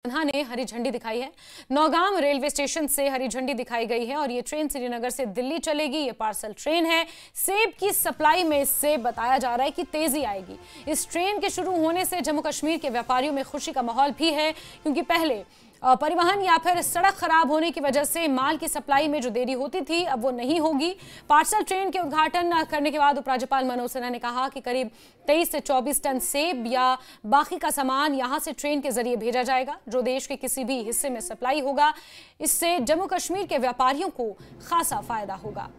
सिन्हा ने हरी झंडी दिखाई है। नौगाम रेलवे स्टेशन से हरी झंडी दिखाई गई है और ये ट्रेन श्रीनगर से दिल्ली चलेगी। ये पार्सल ट्रेन है। सेब की सप्लाई में इससे बताया जा रहा है कि तेजी आएगी। इस ट्रेन के शुरू होने से जम्मू कश्मीर के व्यापारियों में खुशी का माहौल भी है, क्योंकि पहले परिवहन या फिर सड़क खराब होने की वजह से माल की सप्लाई में जो देरी होती थी अब वो नहीं होगी। पार्सल ट्रेन के उद्घाटन करने के बाद उपराज्यपाल मनोज सिन्हा ने कहा कि करीब 23 से 24 टन सेब या बाकी का सामान यहां से ट्रेन के जरिए भेजा जाएगा, जो देश के किसी भी हिस्से में सप्लाई होगा। इससे जम्मू कश्मीर के व्यापारियों को खासा फायदा होगा।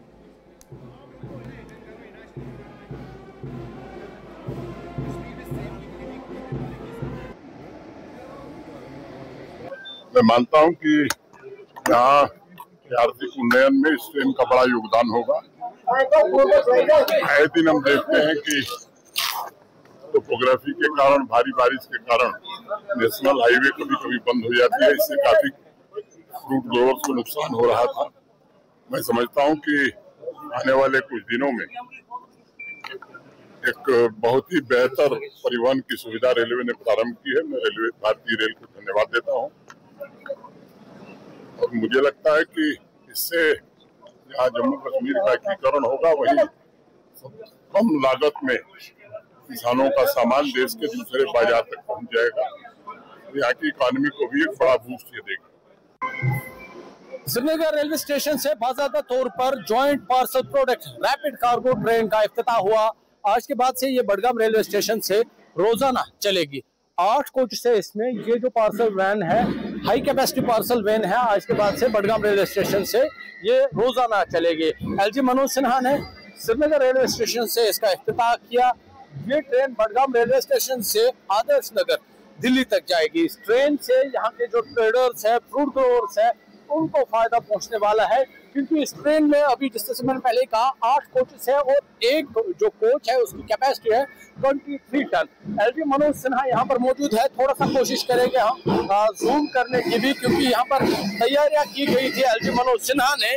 मैं मानता हूं कि यहाँ आर्थिक उन्नयन में इस ट्रेन का बड़ा योगदान होगा। आए दिन हम देखते हैं कि टोपोग्राफी के कारण, भारी बारिश के कारण नेशनल हाईवे कभी कभी बंद हो जाती है। इससे काफी फ्रूट ग्रोवर्स को नुकसान हो रहा था। मैं समझता हूं कि आने वाले कुछ दिनों में एक बहुत ही बेहतर परिवहन की सुविधा रेलवे ने प्रारंभ की है। मैं भारतीय रेल को धन्यवाद देता हूं। और मुझे लगता है कि इससे जहाँ जम्मू कश्मीर का एकीकरण होगा, वही कम लागत में किसानों का सामान देश के दूसरे बाजार तक पहुंच जाएगा। यहाँ की इकोनॉमी को भी एक बड़ा बूस्ट ये देगा। श्रीनगर रेलवे स्टेशन से बाकायदा तौर पर joint parcel product rapid cargo train का इफ्तिताह हुआ। आज के बाद से ये बडगाम रेलवे स्टेशन से रोजाना चलेगी। 8 कोच से इसमें ये जो पार्सल वैन है, हाई कैपेसिटी पार्सल वैन है, आज के बाद से बडगाम रेलवे स्टेशन से ये रोजाना चलेगी। एलजी मनोज सिन्हा ने श्रीनगर रेलवे स्टेशन से इसका इफ्तिताह किया। ये ट्रेन बडगाम रेलवे स्टेशन से आदर्श नगर दिल्ली तक जाएगी। इस ट्रेन से यहाँ के जो ट्रेडर्स है, फ्रूट ग्रोवर्स है, उनको फायदा पहुंचने वाला है, क्योंकि इस ट्रेन में अभी जिस तरह से मैंने पहले कहा 8 कोचेस है और एक जो कोच है उसकी कैपेसिटी है 23 टन। एलजी मनोज सिन्हा यहाँ पर मौजूद है। थोड़ा सा कोशिश करेंगे हम जूम करने की भी, क्योंकि यहाँ पर तैयारियां की गई थी। एलजी मनोज सिन्हा ने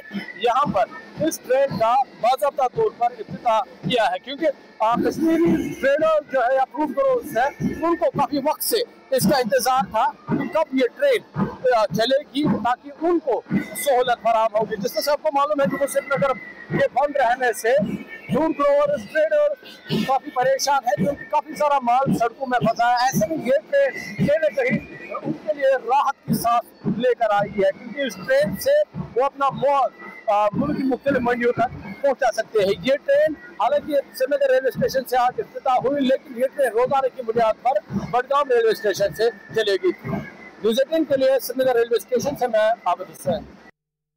यहाँ पर इस ट्रेन का बाकायदा तौर पर इफ्तिताह किया है, क्योंकि कश्मीरी ट्रेडर जो है या फ्रूट ग्रोवर्स है, उनको काफी वक्त से इसका इंतजार था कि कब ये ट्रेन चलेगी ताकि उनको सहूलत फराहम होगी। जिस तरह से आपको मालूम है कि श्रीनगर ये बंद रहने से फ्रूट ग्रोवर ट्रेडर काफी परेशान है, क्योंकि काफी सारा माल सड़कों में फंसा है। ऐसे में ये ट्रेन कहीं न कहीं उनके लिए राहत की सांस लेकर आई है, क्योंकि इस ट्रेन से वो अपना माल मुल्क की मुख्तलिफ मंडियों तक पहुंचा सकते हैं। ये ट्रेन हालांकि श्रीनगर रेलवे स्टेशन से आज इफ्तिताह हुई, लेकिन ये ट्रेन रोजाना की बुनियाद पर बडगाम रेलवे स्टेशन से चलेगी। न्यूज़ 18 के लिए श्रीनगर रेलवे स्टेशन से मैं आबिद हुसैन।